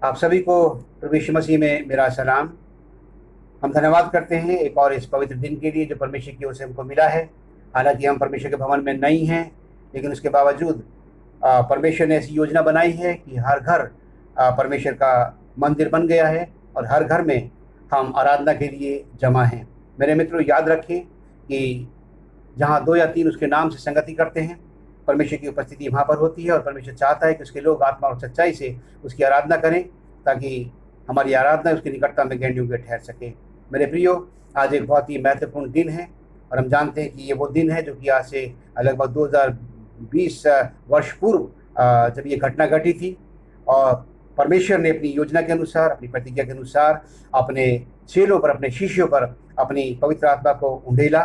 आप सभी को प्रभु यीशु मसीह में मेरा सलाम। हम धन्यवाद करते हैं एक और इस पवित्र दिन के लिए जो परमेश्वर की ओर से हमको मिला है। हालांकि हम परमेश्वर के भवन में नहीं हैं, लेकिन उसके बावजूद परमेश्वर ने ऐसी योजना बनाई है कि हर घर परमेश्वर का मंदिर बन गया है और हर घर में हम आराधना के लिए जमा हैं। मेरे मित्रों, याद रखें कि जहाँ दो या तीन उसके नाम से संगति करते हैं, परमेश्वर की उपस्थिति वहाँ पर होती है। और परमेश्वर चाहता है कि उसके लोग आत्मा और सच्चाई से उसकी आराधना करें, ताकि हमारी आराधना उसकी निकटता में ग्रहण योग्य ठहर सके। मेरे प्रियो, आज एक बहुत ही महत्वपूर्ण दिन है और हम जानते हैं कि ये वो दिन है जो कि आज से लगभग 2020 वर्ष पूर्व जब ये घटना घटी थी। और परमेश्वर ने अपनी योजना के अनुसार, अपनी प्रतिज्ञा के अनुसार अपने चेलों पर, अपने शिष्यों पर अपनी पवित्र आत्मा को उंडेला।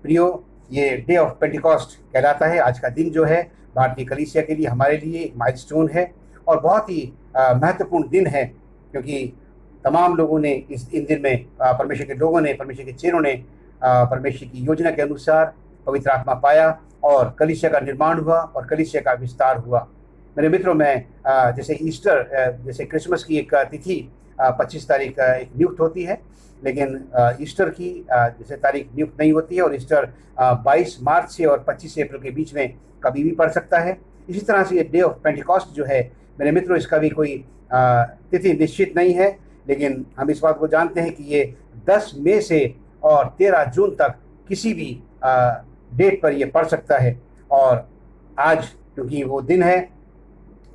प्रियो, ये डे ऑफ पेंटिकॉस्ट कहलाता है। आज का दिन जो है भारतीय कलीसिया के लिए, हमारे लिए एक माइलस्टोन है और बहुत ही महत्वपूर्ण दिन है, क्योंकि तमाम लोगों ने इन दिन में परमेश्वर के लोगों ने, परमेश्वर के चेलों ने परमेश्वर की योजना के अनुसार पवित्र आत्मा पाया और कलीसिया का निर्माण हुआ और कलीसिया का विस्तार हुआ। मेरे मित्रों, मैं जैसे ईस्टर, जैसे क्रिसमस की एक तिथि 25 तारीख एक नियुक्त होती है, लेकिन ईस्टर की जैसे तारीख नियुक्त नहीं होती है। और ईस्टर 22 मार्च से और 25 अप्रैल के बीच में कभी भी पड़ सकता है। इसी तरह से ये डे ऑफ पेंटिकॉस्ट जो है, मेरे मित्रों, इसका भी कोई तिथि निश्चित नहीं है, लेकिन हम इस बात को जानते हैं कि ये 10 मई से और 13 जून तक किसी भी डेट पर ये पड़ सकता है। और आज क्योंकि वो दिन है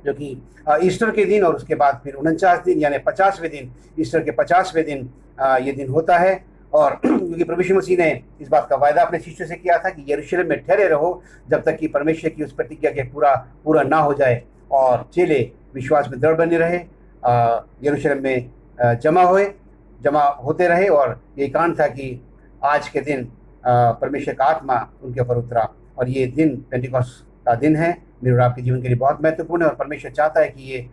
जो कि ईस्टर के दिन और उसके बाद फिर 49 दिन यानी 50वें दिन, ईस्टर के 50वें दिन ये दिन होता है। और क्योंकि प्रभु यीशु मसीह ने इस बात का वायदा अपने शिष्यों से किया था कि यरूशलेम में ठहरे रहो जब तक कि परमेश्वर की उस प्रतिज्ञा के पूरा ना हो जाए और चेले विश्वास में दृढ़ बने रहे, यरूशलेम में जमा होते रहे। और ये कारण था कि आज के दिन परमेश्वर का आत्मा उनके ऊपर उतरा और ये दिन पेंटिकॉस्ट का दिन है। मेरे और आपके जीवन के लिए बहुत महत्वपूर्ण है और परमेश्वर चाहता है कि ये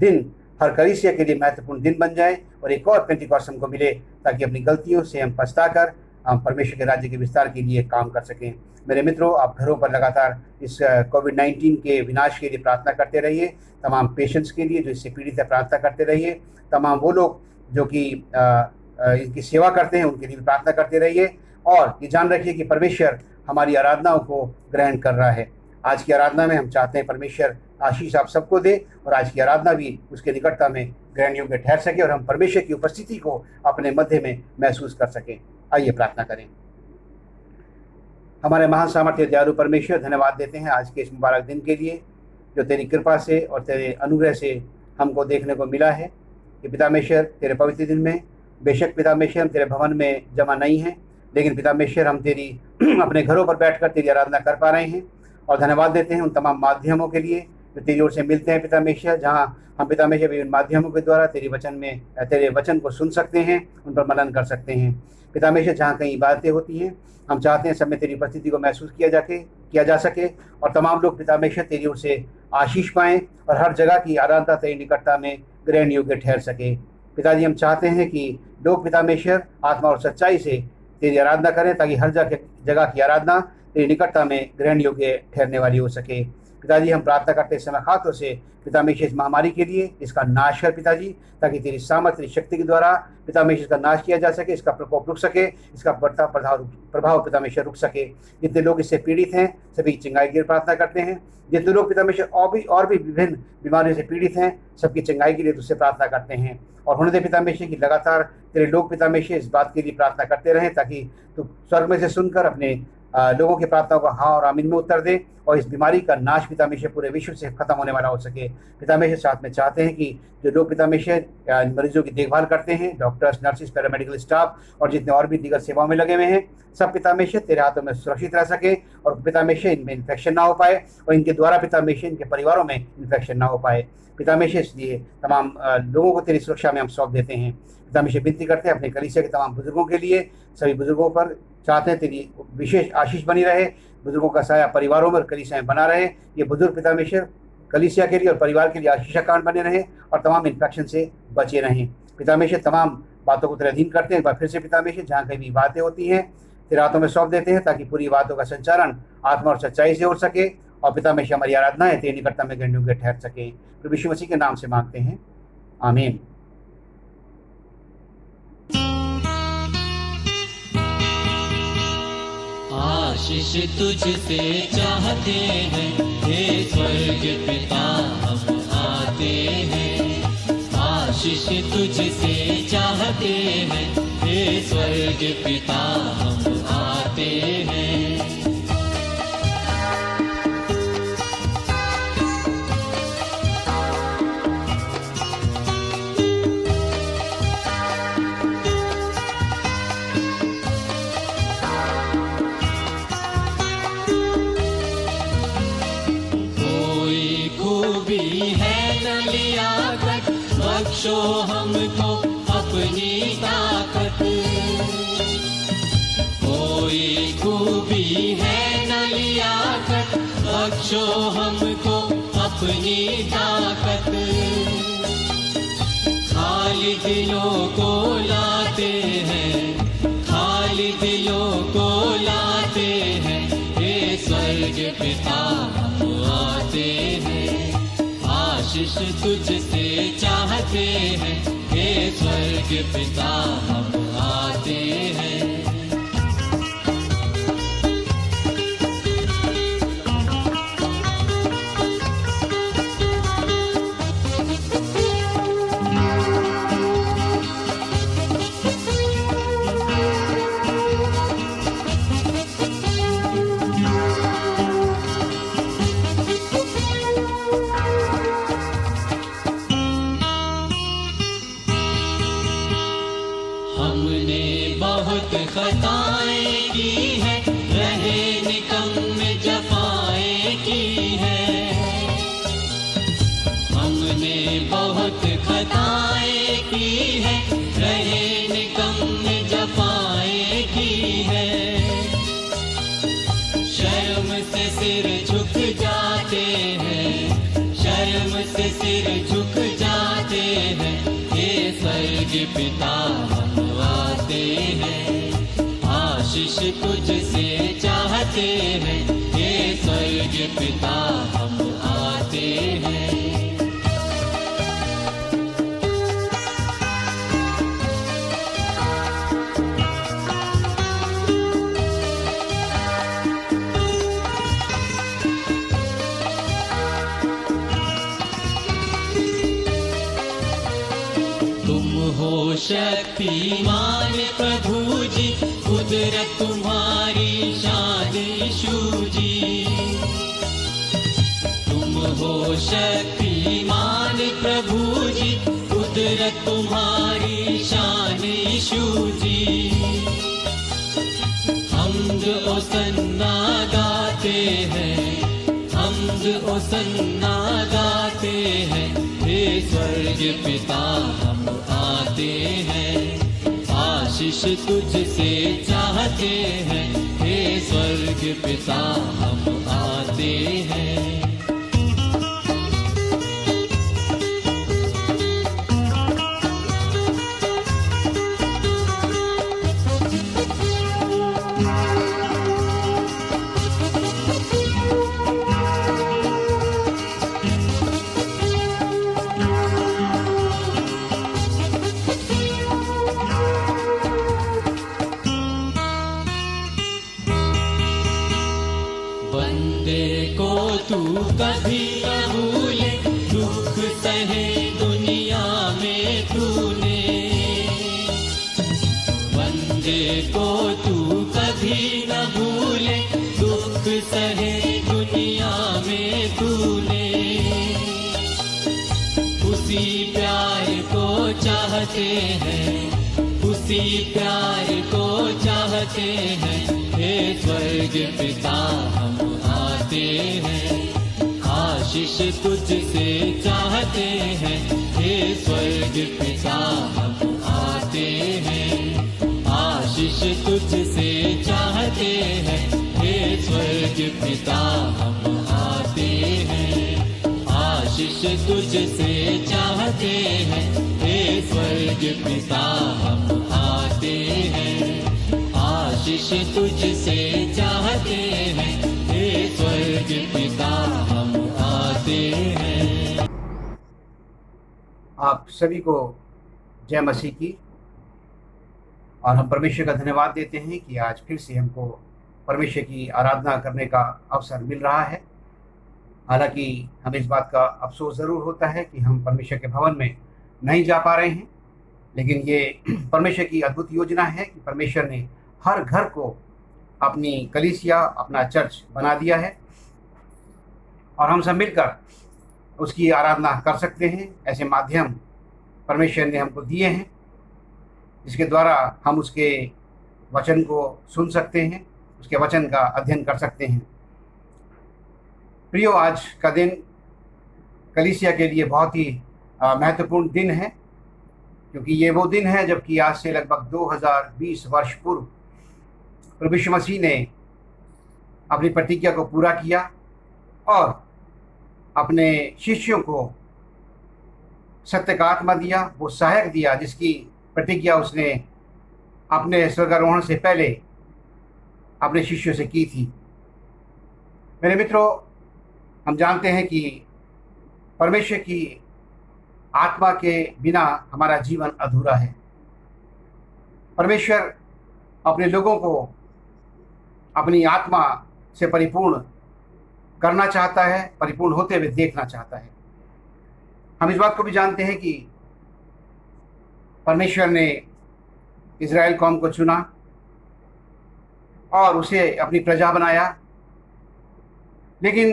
दिन हर कलीसिया के लिए महत्वपूर्ण दिन बन जाए और एक और पेंटिकॉस्ट हमको मिले, ताकि अपनी गलतियों से हम पछताकर हम परमेश्वर के राज्य के विस्तार के लिए काम कर सकें। मेरे मित्रों, आप घरों पर लगातार इस कोविड-19 के विनाश के लिए प्रार्थना करते रहिए। तमाम पेशेंट्स के लिए जो इससे पीड़ित है प्रार्थना करते रहिए। तमाम वो लोग जो कि इनकी सेवा करते हैं उनके लिए भी प्रार्थना करते रहिए। और ये जान रखिए कि परमेश्वर हमारी आराधनाओं को ग्रहण कर रहा है। आज की आराधना में हम चाहते हैं परमेश्वर आशीष आप सबको दे और आज की आराधना भी उसके निकटता में ग्रहण योग्य ठहर सके और हम परमेश्वर की उपस्थिति को अपने मध्य में महसूस कर सकें। आइए प्रार्थना करें। हमारे महान सामर्थ्य दयालु परमेश्वर, धन्यवाद देते हैं आज के इस मुबारक दिन के लिए जो तेरी कृपा से और तेरे अनुग्रह से हमको देखने को मिला है। कि पितामेश्वर, तेरे पवित्र दिन में बेशक पितामेश्वर हम तेरे भवन में जमा नहीं हैं, लेकिन पितामेश्वर हम तेरी अपने घरों पर बैठकर तेरी आराधना कर पा रहे हैं। और धन्यवाद देते हैं उन तमाम माध्यमों के लिए जो तेरी ओर से मिलते हैं पितामेश्वर, जहाँ हम पितामेश्वर विभिन्न माध्यमों के द्वारा तेरे वचन को सुन सकते हैं, उन पर मनन कर सकते हैं। पितामेश्वर, जहाँ कई इबादतें होती हैं, हम चाहते हैं सब में तेरी उपस्थिति को महसूस किया जा सके और तमाम लोग पितामेश्वर तेरी ओर से आशीष पाएँ और हर जगह की आराधना तेरी निकटता में ग्रहण योग्य ठहर सके। पिताजी, हम चाहते हैं कि लोग पितामेश्वर आत्मा और सच्चाई से तेरी आराधना करें, ताकि हर जगह की आराधना तेरी निकटता में ग्रहण योग्य ठहरने वाली हो सके। पिताजी, हम प्रार्थना करते समय खासतौर से पितामेश्वर इस महामारी के लिए इसका नाश कर पिताजी, ताकि तेरी सामर्थ्य, तेरी शक्ति के द्वारा पितामेश्वर इसका नाश किया जा सके, इसका प्रकोप रुक सके, इसका बढ़ता प्रभाव पितामेश्वर रुक सके। जितने लोग इससे पीड़ित हैं सभी चंगाई की प्रार्थना करते हैं। जितने लोग पितामेश्वर और भी विभिन्न बीमारियों से पीड़ित हैं, सबकी चंगाई के लिए तुझसे प्रार्थना करते हैं। और होने दे पितामेश्वर की लगातार तेरे लोग पितामेश्वर इस बात के लिए प्रार्थना करते रहें, ताकि तू स्वर्ग में से सुनकर अपने लोगों की प्रार्थनाओं को हाँ और आमीन में उत्तर दे और इस बीमारी का नाश पितामेश्वर पूरे विश्व से खत्म होने वाला हो सके। पितामेश्वर, साथ में चाहते हैं कि जो लोग पितामेश्वर मरीजों की देखभाल करते हैं, डॉक्टर्स, नर्सिस, पैरामेडिकल स्टाफ और जितने और भी दीगर सेवाओं में लगे हुए हैं, सब पितामेश्वर तेरे हाथों में सुरक्षित रह सके और पितामेश्वर इनमें इन्फेक्शन ना हो पाए और इनके द्वारा पितामेश्वर इनके परिवारों में इन्फेक्शन ना हो पाए। पितामेश्वर, इसलिए तमाम लोगों को तेरी सुरक्षा में हम सौंप देते हैं। पितामेश्वर, विनती करते हैं अपने कलीसिया के तमाम बुजुर्गों के लिए, सभी बुजुर्गों पर चाहते हैं तेरी विशेष आशीष बनी रहे, बुजुर्गों का साया परिवारों में और कलीसिया में बना रहे। ये बुजुर्ग पितामेश्वर कलीसिया के लिए और परिवार के लिए आशीष का कारण बने रहें और तमाम इन्फेक्शन से बचे रहें। पितामेश्वर, तमाम बातों को तेरे अधीन करते हैं। एक बार फिर से पितामेश्वर, जहाँ कहीं भी बातें होती हैं तेरे हाथों में सौंप देते हैं, ताकि पूरी बातों का संचालन आत्मा और सच्चाई से हो सके और पिता में से हमारी आराधनाएं तेरे निकटता में गणने योग्य ठहर सके। प्रभु यीशु मसीह के नाम से मांगते हैं, आमीन। आशीष तुझसे चाहते हैं, हे स्वर्ग पिता हम आते हैं। आशीष तुझसे चाहते हैं, हे स्वर्ग पिता हम आते हैं। बख्शो हमको अपनी ताकत, कोई खूबी है न लियाकत, बख्शो हमको अपनी ताकत। खाली दिलों को लाते हैं, खाली दिलों को लाते हैं, हे स्वर्ग पिता हम आते हैं। आशीष तुझसे चाहते हैं, हे स्वर्ग पिता हम आते हैं। खताएं की है, रहे निकम्मे जफाएं की है। हमने बहुत खताएं की है, रहे निकम्मे जफाएं की है। शर्म से सिर झुक जाते हैं, शर्म से सिर झुक जाते हैं, हे स्वर्ग पिता हम आते हैं। आशीष तुझसे चाहते हैं, हे स्वर्ग पिता हम आते हैं। तुम हो शक्तिमान प्रभु जी, कुदरत तुम्हारी शान यीशु जी। तुम हो शक्तिमान प्रभु जी, कुदरत तुम्हारी शान यीशु जी। हमद ओ सन्ना गाते हैं, हमद ओ सन्ना गाते हैं, हे स्वर्ग पिता हम आते हैं। आशीष तुझसे चाहते हैं, हे स्वर्ग पिता हम आते हैं। तू कभी न भूले, दुख सहे दुनिया में तूने। बंदे को तू कभी न भूले, दुख सहे दुनिया में तूने। उसी प्यार को चाहते हैं, उसी प्यार को चाहते हैं, हे स्वर्ग पिता हम आते हैं। आशीष तुझसे चाहते हैं, हे स्वर्ग पिता हम आते हैं। आशीष तुझसे चाहते हैं, हे स्वर्ग पिता हम आते हैं। आशीष तुझसे चाहते हैं, हे स्वर्ग पिता हम आते हैं। आशीष तुझसे चाहते हैं, हे स्वर्ग स्वर्ग पिता हम आते हैं। आप सभी को जय मसीह की। और हम परमेश्वर का धन्यवाद देते हैं कि आज फिर से हमको परमेश्वर की आराधना करने का अवसर मिल रहा है। हालांकि हमें इस बात का अफसोस ज़रूर होता है कि हम परमेश्वर के भवन में नहीं जा पा रहे हैं, लेकिन ये परमेश्वर की अद्भुत योजना है कि परमेश्वर ने हर घर को अपनी कलीसिया, अपना चर्च बना दिया है और हम सब मिलकर उसकी आराधना कर सकते हैं। ऐसे माध्यम परमेश्वर ने हमको दिए हैं जिसके द्वारा हम उसके वचन को सुन सकते हैं, उसके वचन का अध्ययन कर सकते हैं। प्रियो, आज का दिन कलीसिया के लिए बहुत ही महत्वपूर्ण दिन है, क्योंकि ये वो दिन है जबकि आज से लगभग 2020 वर्ष पूर्व प्रभु यीशु मसीह ने अपनी प्रतिज्ञा को पूरा किया और अपने शिष्यों को सत्य का आत्मा दिया, वो सहायक दिया जिसकी प्रतिज्ञा उसने अपने स्वर्गारोहण से पहले अपने शिष्यों से की थी। मेरे मित्रों, हम जानते हैं कि परमेश्वर की आत्मा के बिना हमारा जीवन अधूरा है। परमेश्वर अपने लोगों को अपनी आत्मा से परिपूर्ण करना चाहता है, परिपूर्ण होते हुए देखना चाहता है। हम इस बात को भी जानते हैं कि परमेश्वर ने इज़राइल कौम को चुना और उसे अपनी प्रजा बनाया, लेकिन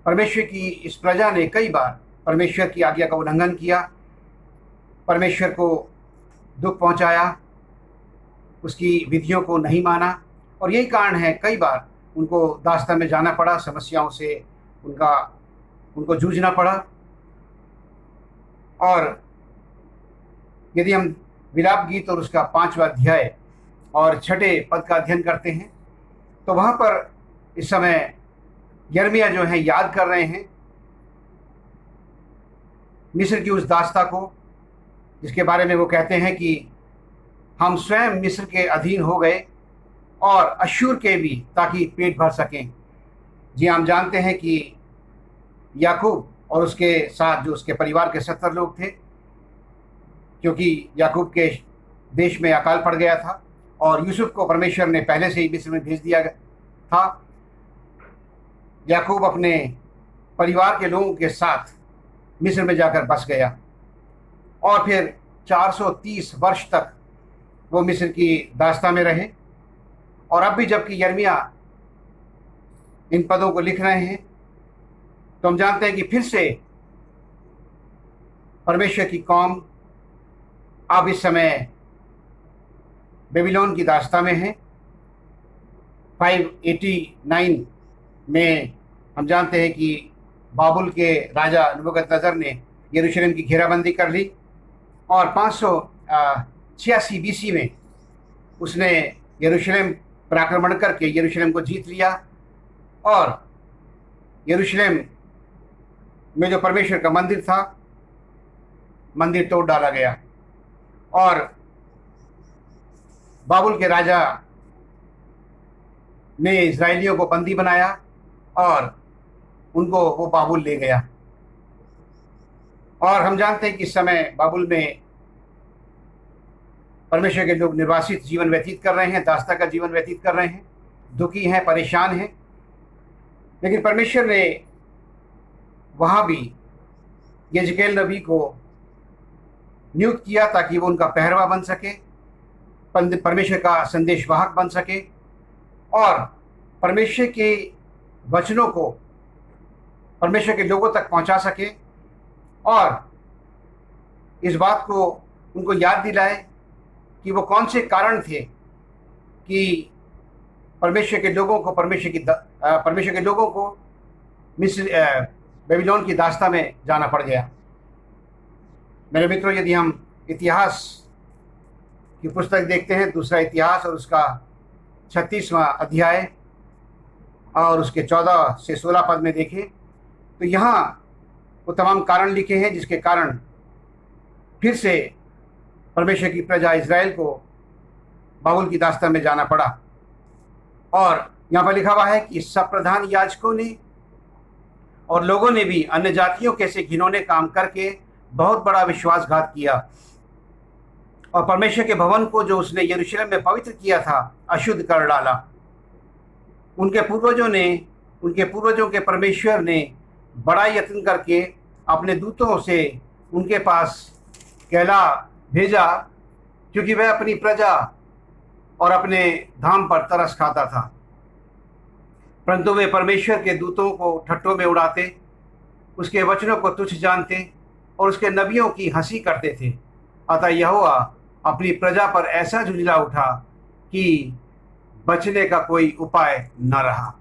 परमेश्वर की इस प्रजा ने कई बार परमेश्वर की आज्ञा का उल्लंघन किया, परमेश्वर को दुख पहुंचाया, उसकी विधियों को नहीं माना और यही कारण है कई बार उनको दास्ता में जाना पड़ा, समस्याओं से उनको जूझना पड़ा। और यदि हम विलाप गीत और उसका 5वां अध्याय और 6ठे पद का अध्ययन करते हैं तो वहाँ पर इस समय यिर्मयाह जो है याद कर रहे हैं मिस्र की उस दास्ता को, जिसके बारे में वो कहते हैं कि हम स्वयं मिस्र के अधीन हो गए और अश्शूर के भी, ताकि पेट भर सकें। जी, हम जानते हैं कि याकूब और उसके साथ जो उसके परिवार के 70 लोग थे, क्योंकि याकूब के देश में अकाल पड़ गया था और यूसुफ को परमेश्वर ने पहले से ही मिस्र में भेज दिया था। याकूब अपने परिवार के लोगों के साथ मिस्र में जाकर बस गया और फिर 430 वर्ष तक वो मिस्र की दास्ता में रहे। और अब भी जबकि यिर्मयाह इन पदों को लिख रहे हैं तो हम जानते हैं कि फिर से परमेश्वर की कौम अब इस समय बेबीलोन की दास्ता में है। 589 में हम जानते हैं कि बाबुल के राजा नबूकदनेस्सर ने यरूशलेम की घेराबंदी कर ली और 586 BC में उसने यरूशलेम पर आक्रमण करके यरूशलेम को जीत लिया और यरूशलेम में जो परमेश्वर का मंदिर था, मंदिर तोड़ डाला गया और बाबुल के राजा ने इजराइलियों को बंदी बनाया और उनको वो बाबुल ले गया। और हम जानते हैं कि इस समय बाबुल में परमेश्वर के लोग निर्वासित जीवन व्यतीत कर रहे हैं, दास्ता का जीवन व्यतीत कर रहे हैं, दुखी हैं, परेशान हैं। लेकिन परमेश्वर ने वहाँ भी यजकेल नबी को नियुक्त किया ताकि वो उनका पहरवा बन सके, परमेश्वर का संदेशवाहक बन सके और परमेश्वर के वचनों को परमेश्वर के लोगों तक पहुंचा सके और इस बात को उनको याद दिलाए कि वो कौन से कारण थे कि परमेश्वर के लोगों को मिस्र बेबीलोन की दास्ता में जाना पड़ गया। मेरे मित्रों, यदि हम इतिहास की पुस्तक देखते हैं, दूसरा इतिहास और उसका 36वां अध्याय और उसके 14 से 16 पद में देखें तो यहाँ वो तमाम कारण लिखे हैं जिसके कारण फिर से परमेश्वर की प्रजा इज़राइल को बाबुल की दास्ता में जाना पड़ा। और यहाँ पर लिखा हुआ है कि सब प्रधान याजकों ने और लोगों ने भी अन्य जातियों के से घिनौने काम करके बहुत बड़ा विश्वासघात किया और परमेश्वर के भवन को जो उसने यरूशलेम में पवित्र किया था अशुद्ध कर डाला। उनके पूर्वजों के परमेश्वर ने बड़ा यत्न करके अपने दूतों से उनके पास कहला भेजा, क्योंकि वह अपनी प्रजा और अपने धाम पर तरस खाता था। परंतु वे परमेश्वर के दूतों को ठट्ठों में उड़ाते, उसके वचनों को तुच्छ जानते और उसके नबियों की हंसी करते थे। अतः यहोवा अपनी प्रजा पर ऐसा झुंझला उठा कि बचने का कोई उपाय न रहा।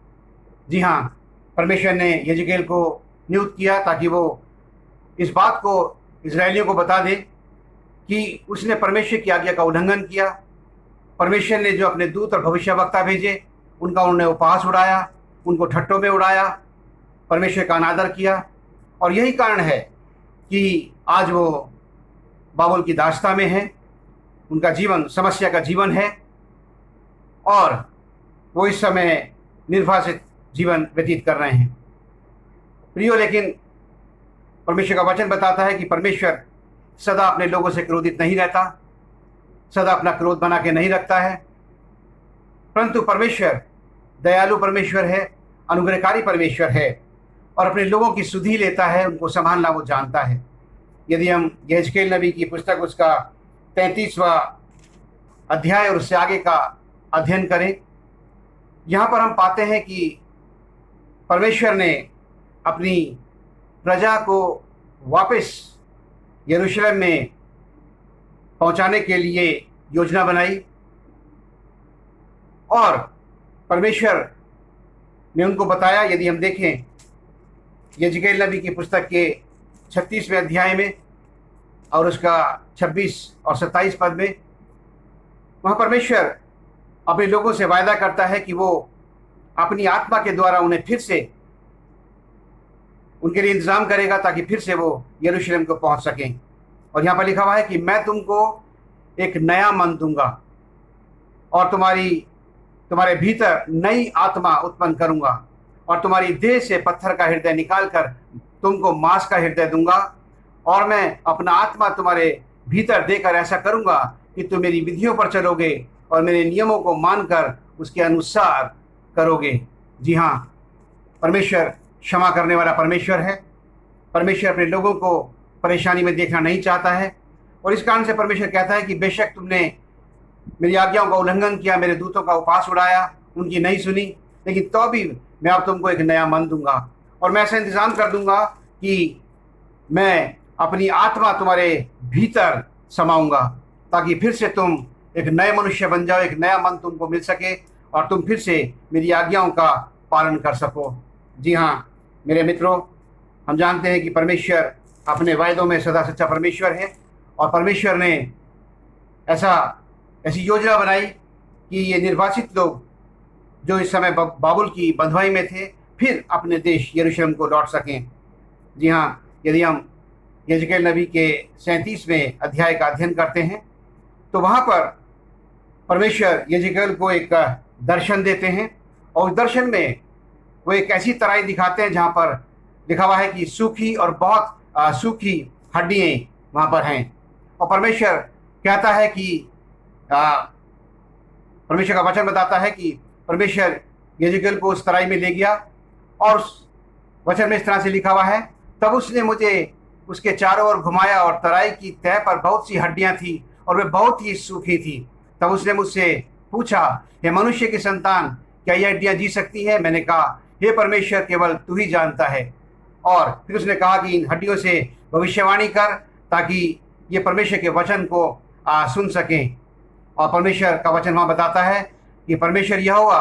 जी हाँ, परमेश्वर ने यजकेल को नियुक्त किया ताकि वो इस बात को इजरायलियों को बता दे कि उसने परमेश्वर की आज्ञा का उल्लंघन किया। परमेश्वर ने जो अपने दूत और भविष्यवक्ता भेजे उनका उन्होंने उपहास उड़ाया, उनको ठट्ठों में उड़ाया, परमेश्वर का अनादर किया। और यही कारण है कि आज वो बाबुल की दास्ता में है, उनका जीवन समस्या का जीवन है और वो इस समय निर्वासित जीवन व्यतीत कर रहे हैं। प्रियो, लेकिन परमेश्वर का वचन बताता है कि परमेश्वर सदा अपने लोगों से क्रोधित नहीं रहता, सदा अपना क्रोध बना के नहीं रखता है, परंतु परमेश्वर दयालु परमेश्वर है, अनुग्रहकारी परमेश्वर है और अपने लोगों की सुधि लेता है, उनको संभालना वो जानता है। यदि हम यहेजकेल नबी की पुस्तक उसका 33वां अध्याय और उससे आगे का अध्ययन करें, यहाँ पर हम पाते हैं कि परमेश्वर ने अपनी प्रजा को वापस यरूशलेम में पहुंचाने के लिए योजना बनाई और परमेश्वर ने उनको बताया। यदि हम देखें यजकेल नबी की पुस्तक के 36वें अध्याय में और उसका 26 और 27 पद में, वहाँ परमेश्वर अपने लोगों से वायदा करता है कि वो अपनी आत्मा के द्वारा उन्हें फिर से उनके लिए इंतज़ाम करेगा ताकि फिर से वो यरूशलेम को पहुँच सकें। और यहाँ पर लिखा हुआ है कि मैं तुमको एक नया मन दूंगा और तुम्हारे भीतर नई आत्मा उत्पन्न करूंगा और तुम्हारी देह से पत्थर का हृदय निकालकर तुमको मांस का हृदय दूंगा और मैं अपना आत्मा तुम्हारे भीतर देकर ऐसा करूंगा कि तुम मेरी विधियों पर चलोगे और मेरे नियमों को मानकर उसके अनुसार करोगे। जी हाँ, परमेश्वर क्षमा करने वाला परमेश्वर है। परमेश्वर अपने लोगों को परेशानी में देखना नहीं चाहता है और इस कारण से परमेश्वर कहता है कि बेशक तुमने मेरी आज्ञाओं का उल्लंघन किया, मेरे दूतों का उपहास उड़ाया, उनकी नहीं सुनी, लेकिन तो भी मैं अब तुमको एक नया मन दूंगा और मैं ऐसा इंतज़ाम कर दूंगा कि मैं अपनी आत्मा तुम्हारे भीतर समाऊंगा ताकि फिर से तुम एक नए मनुष्य बन जाओ, एक नया मन तुमको मिल सके और तुम फिर से मेरी आज्ञाओं का पालन कर सको। जी हाँ मेरे मित्रों, हम जानते हैं कि परमेश्वर अपने वायदों में सदा सच्चा परमेश्वर है और परमेश्वर ने ऐसी योजना बनाई कि ये निर्वासित लोग जो इस समय बाबुल की बंधुआई में थे फिर अपने देश यरूशलेम को लौट सकें। जी हाँ, यदि हम यजकेल नबी के 37वें अध्याय का अध्ययन करते हैं तो वहाँ पर परमेश्वर यजकेल को एक दर्शन देते हैं और उस दर्शन में वो एक ऐसी तराई दिखाते हैं जहाँ पर लिखा हुआ है कि सूखी और बहुत सूखी हड्डियाँ वहाँ पर हैं और परमेश्वर कहता है कि परमेश्वर का वचन बताता है कि परमेश्वर यजकेल को उस तराई में ले गया और उस वचन में इस तरह से लिखा हुआ है, तब उसने मुझे उसके चारों ओर घुमाया और तराई की तह पर बहुत सी हड्डियां थी और वे बहुत ही सूखी थी। तब उसने मुझसे पूछा, हे मनुष्य की संतान, क्या ये हड्डियां जी सकती हैं? मैंने कहा, हे परमेश्वर, केवल तू ही जानता है। और फिर उसने कहा कि इन हड्डियों से भविष्यवाणी कर ताकि ये परमेश्वर के वचन को सुन सकें। और परमेश्वर का वचन वहाँ बताता है कि परमेश्वर यहोवा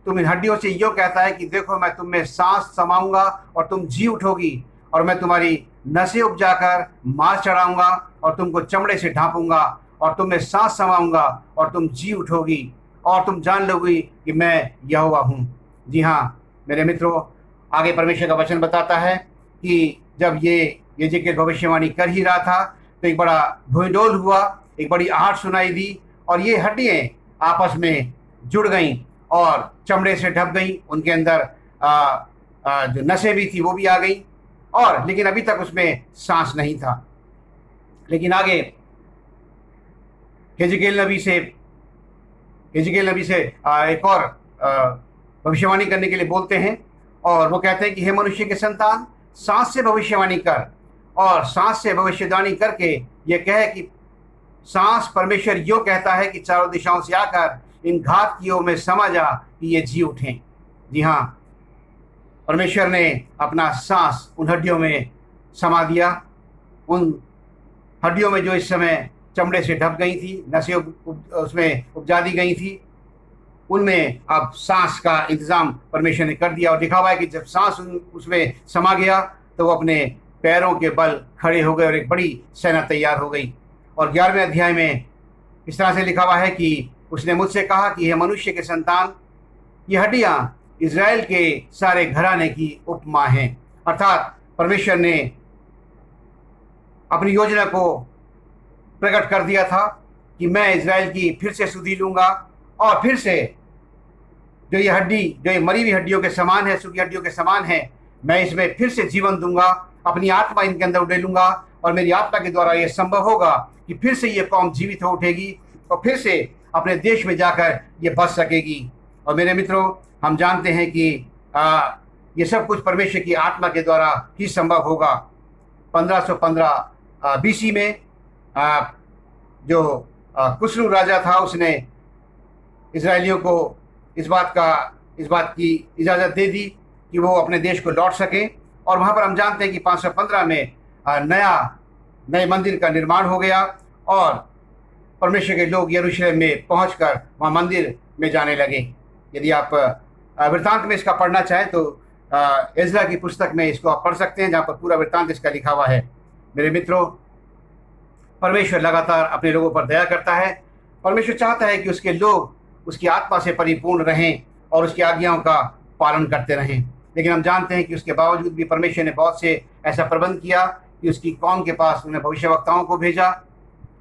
तुम इन हड्डियों से यूँ कहता है कि देखो मैं तुम में सांस समाऊंगा और तुम जी उठोगी और मैं तुम्हारी नसें उपजाकर मांस चढ़ाऊंगा और तुमको चमड़े से ढांपूंगा और तुम में सांस समाऊंगा और तुम जी उठोगी और तुम जान लोगी कि मैं यहोवा हूँ। जी हाँ मेरे मित्रों, आगे परमेश्वर का वचन बताता है कि जब ये यजेकेल भविष्यवाणी कर ही रहा था तो एक बड़ा भूडोल हुआ, एक बड़ी आहट सुनाई दी और ये हड्डियाँ आपस में जुड़ गईं और चमड़े से ढक गई, उनके अंदर जो नसें भी थी वो भी आ गई, और लेकिन अभी तक उसमें सांस नहीं था। लेकिन आगे हिजकिय्याह नबी से एक और भविष्यवाणी करने के लिए बोलते हैं, और वो कहते हैं कि हे मनुष्य के संतान, सांस से भविष्यवाणी कर, और सांस से भविष्यवाणी करके ये कहे कि सांस परमेश्वर यो कहता है कि चारों दिशाओं से आकर इन घातकियों में समा जा कि ये जी उठें। जी हाँ, परमेश्वर ने अपना सांस उन हड्डियों में समा दिया, उन हड्डियों में जो इस समय चमड़े से ढक गई थी, नसें उसमें उपजा दी गई थी, उनमें अब सांस का इंतज़ाम परमेश्वर ने कर दिया। और लिखा हुआ है कि जब सांस उसमें समा गया तो वो अपने पैरों के बल खड़े हो गए और एक बड़ी सेना तैयार हो गई। और 11वें अध्याय में इस तरह से लिखा हुआ है कि उसने मुझसे कहा कि हे मनुष्य के संतान, ये हड्डियाँ इज़राइल के सारे घराने की उपमा हैं। अर्थात परमेश्वर ने अपनी योजना को प्रकट कर दिया था कि मैं इज़राइल की फिर से सुधि लूँगा, और फिर से जो ये मरी हुई हड्डियों के समान है, सूखी हड्डियों के समान है, मैं इसमें फिर से जीवन दूंगा, अपनी आत्मा इनके अंदर उड़ेलूंगा, और मेरी आत्मा के द्वारा ये संभव होगा कि फिर से ये कौम जीवित हो उठेगी और फिर से अपने देश में जाकर ये बस सकेगी। और मेरे मित्रों, हम जानते हैं कि ये सब कुछ परमेश्वर की आत्मा के द्वारा ही संभव होगा। 1515 BC में जो कुसरू राजा था, उसने इजरायलियों को इस बात की इजाज़त दे दी कि वो अपने देश को लौट सकें। और वहाँ पर हम जानते हैं कि 515 में नए मंदिर का निर्माण हो गया, और परमेश्वर के लोग यरूशलेम में पहुंचकर वहाँ मंदिर में जाने लगे। यदि आप वृत्तांत में इसका पढ़ना चाहें तो एजरा की पुस्तक में इसको आप पढ़ सकते हैं, जहाँ पर पूरा वृत्तांत इसका लिखा हुआ है। मेरे मित्रों, परमेश्वर लगातार अपने लोगों पर दया करता है। परमेश्वर चाहता है कि उसके लोग उसकी आत्मा से परिपूर्ण रहें और उसकी आज्ञाओं का पालन करते रहें। लेकिन हम जानते हैं कि उसके बावजूद भी परमेश्वर ने बहुत से ऐसा प्रबंध किया कि उसकी कौम के पास उन्हें भविष्यवक्ताओं को भेजा,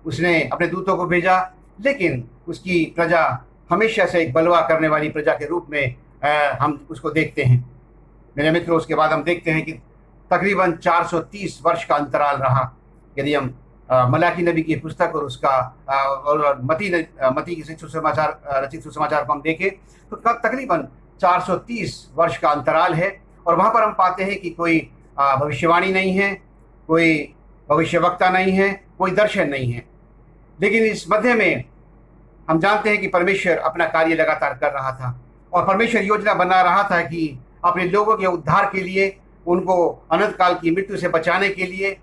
उसने अपने दूतों को भेजा, लेकिन उसकी प्रजा हमेशा से एक बलवा करने वाली प्रजा के रूप में हम उसको देखते हैं। मेरे मित्रों, उसके बाद हम देखते हैं कि तकरीबन 430 वर्ष का अंतराल रहा। यदि हम मलाकी नबी की पुस्तक और उसका और मती की रचित सुसमाचार को हम देखें तो तकरीबन 430 वर्ष का अंतराल है। और वहाँ पर हम पाते हैं कि कोई भविष्यवाणी नहीं है, कोई भविष्यवक्ता नहीं है, कोई दर्शन नहीं है। लेकिन इस मध्य में हम जानते हैं कि परमेश्वर अपना कार्य लगातार कर रहा था, और परमेश्वर योजना बना रहा था कि अपने लोगों के उद्धार के लिए, उनको अनंत काल की मृत्यु से बचाने के लिए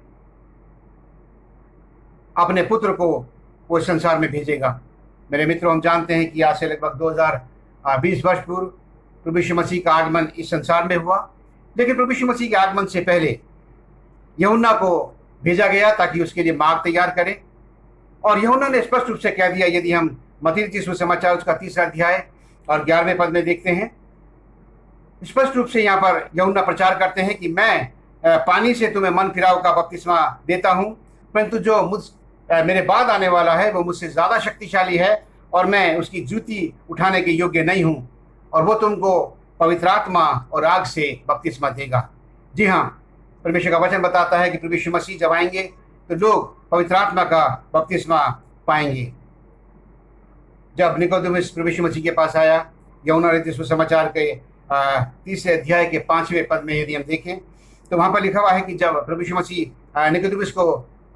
अपने पुत्र को वो संसार में भेजेगा। मेरे मित्रों, हम जानते हैं कि आज से लगभग 2020 वर्ष पूर्व प्रभु यीशु मसीह का आगमन इस संसार में हुआ। लेकिन प्रभु यीशु मसीह के आगमन से पहले यूहन्ना को भेजा गया ताकि उसके लिए मार्ग तैयार करे। और यूहन्ना ने स्पष्ट रूप से कह दिया, यदि हम मत्ती रचित सुसमाचार उसका 3 अध्याय और 11वें पद में देखते हैं, स्पष्ट रूप से यहाँ पर यूहन्ना प्रचार करते हैं कि मैं पानी से तुम्हें मन फिराव का बपतिस्मा देता हूँ, परंतु जो मेरे बाद आने वाला है वो मुझसे ज़्यादा शक्तिशाली है, और मैं उसकी जूती उठाने के योग्य नहीं हूँ, और वो तुमको पवित्र आत्मा और आग से बपतिस्मा देगा। जी हाँ, परमेश्वर का वचन बताता है कि प्रभु यीशु मसीह जब आएंगे तो लोग पवित्र आत्मा का बपतिस्मा पाएंगे। जब निकोदेमुस प्रभु यीशु मसीह के पास आया, यूहन्ना रचित सुसमाचार के 3 अध्याय के 5वें पद में यदि हम देखें तो वहाँ पर लिखा हुआ है कि जब प्रभु यीशु मसीह निकोदेमुस को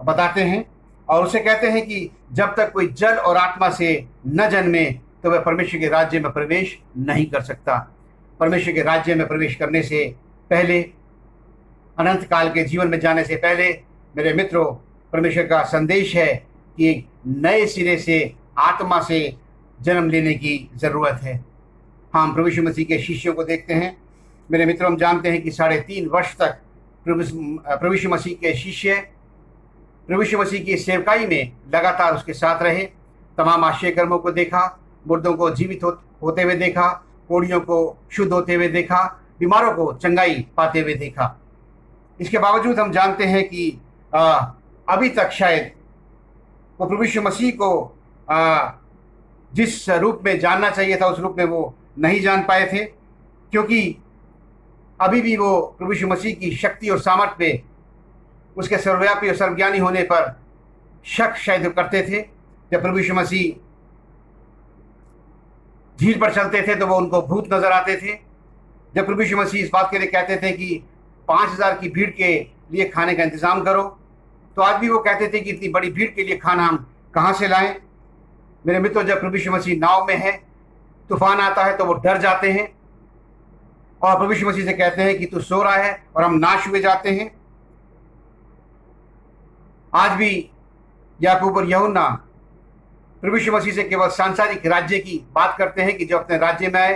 बताते हैं और उसे कहते हैं कि जब तक कोई जल और आत्मा से न जन्मे तो वह परमेश्वर के राज्य में प्रवेश नहीं कर सकता। परमेश्वर के राज्य में प्रवेश करने से पहले, अनंत काल के जीवन में जाने से पहले, मेरे मित्रों, परमेश्वर का संदेश है कि एक नए सिरे से आत्मा से जन्म लेने की ज़रूरत है। हम प्रभु यीशु मसीह के शिष्यों को देखते हैं। मेरे मित्रों, हम जानते हैं कि 3.5 वर्ष तक प्रभु यीशु मसीह के शिष्य प्रभु यीशु मसीह की सेवकाई में लगातार उसके साथ रहे। तमाम आश्चर्य कर्मों को देखा, मुर्दों को जीवित होते हुए देखा, कोढ़ियों को शुद्ध होते हुए देखा, बीमारों को चंगाई पाते हुए देखा। इसके बावजूद हम जानते हैं कि अभी तक शायद वो प्रभु यीशु मसीह को जिस रूप में जानना चाहिए था उस रूप में वो नहीं जान पाए थे, क्योंकि अभी भी वो प्रभु यीशु मसीह की शक्ति और सामर्थ्य पे, उसके सर्वव्यापी और सर्वज्ञानी होने पर शक शायद करते थे। जब प्रभु यीशु मसीह झील पर चलते थे तो वो उनको भूत नजर आते थे। जब प्रभु यीशु मसीह इस बात के लिए कहते थे कि 5000 की भीड़ के लिए खाने का इंतजाम करो, तो आज भी वो कहते थे कि इतनी बड़ी भीड़ के लिए खाना हम कहाँ से लाएं। मेरे मित्रों, जब प्रभु यीशु मसीह नाव में है, तूफान आता है तो वो डर जाते हैं और प्रभु यीशु मसीह से कहते हैं कि तू सो रहा है, और हम नाश हुए जाते हैं। आज भी याकूब और यूहन्ना प्रभु यीशु मसीह से केवल सांसारिक राज्य की बात करते हैं कि जो अपने राज्य में आए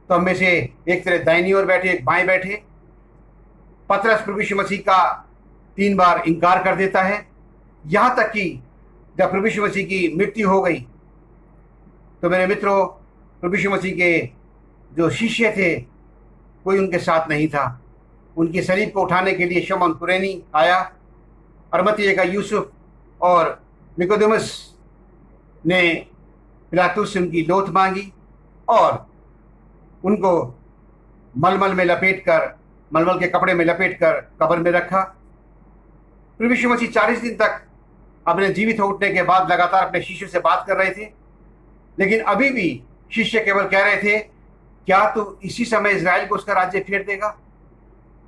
तो हम में से एक तरह दाहिनी ओर बैठे, एक बाएं बैठे। पतरस प्रभु यीशु मसीह का 3 बार इनकार कर देता है, यहाँ तक कि जब प्रभु यीशु मसीह की मृत्यु हो गई तो मेरे मित्रों, प्रभु यीशु मसीह के जो शिष्य थे कोई उनके साथ नहीं था। उनकी शरीर को उठाने के लिए शमौन कुरैनी आया, अरमतिये का यूसुफ और निकोदेमुस ने पिलातुस से उनकी लोथ मांगी और उनको मलमल के कपड़े में लपेटकर कब्र में रखा। प्रभु यीशु मसीह 40 दिन तक अपने जीवित हो उठने के बाद लगातार अपने शिष्यों से बात कर रहे थे, लेकिन अभी भी शिष्य केवल कह रहे थे, क्या तू इसी समय इजराइल को उसका राज्य फेर देगा?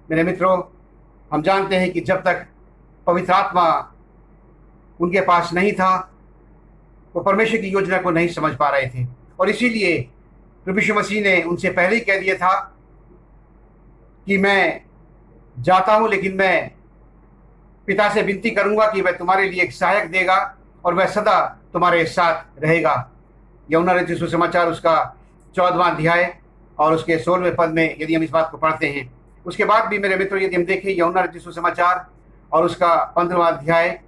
मेरे मित्रों, हम जानते हैं कि जब तक पवित्र आत्मा उनके पास नहीं था, वो परमेश्वर की योजना को नहीं समझ पा रहे थे, और इसीलिए प्रभु यीशु मसीह ने उनसे पहले ही कह दिया था कि मैं जाता हूं, लेकिन मैं पिता से विनती करूंगा कि वह तुम्हारे लिए एक सहायक देगा और वह सदा तुम्हारे साथ रहेगा। यूहन्ना रचित सुसमाचार उसका 14वां अध्याय और उसके 16वें पद में यदि हम इस बात को पढ़ते हैं। उसके बाद भी मेरे मित्रों, यदि हम देखें यूहन्ना रचित सुसमाचार और उसका 15वां अध्याय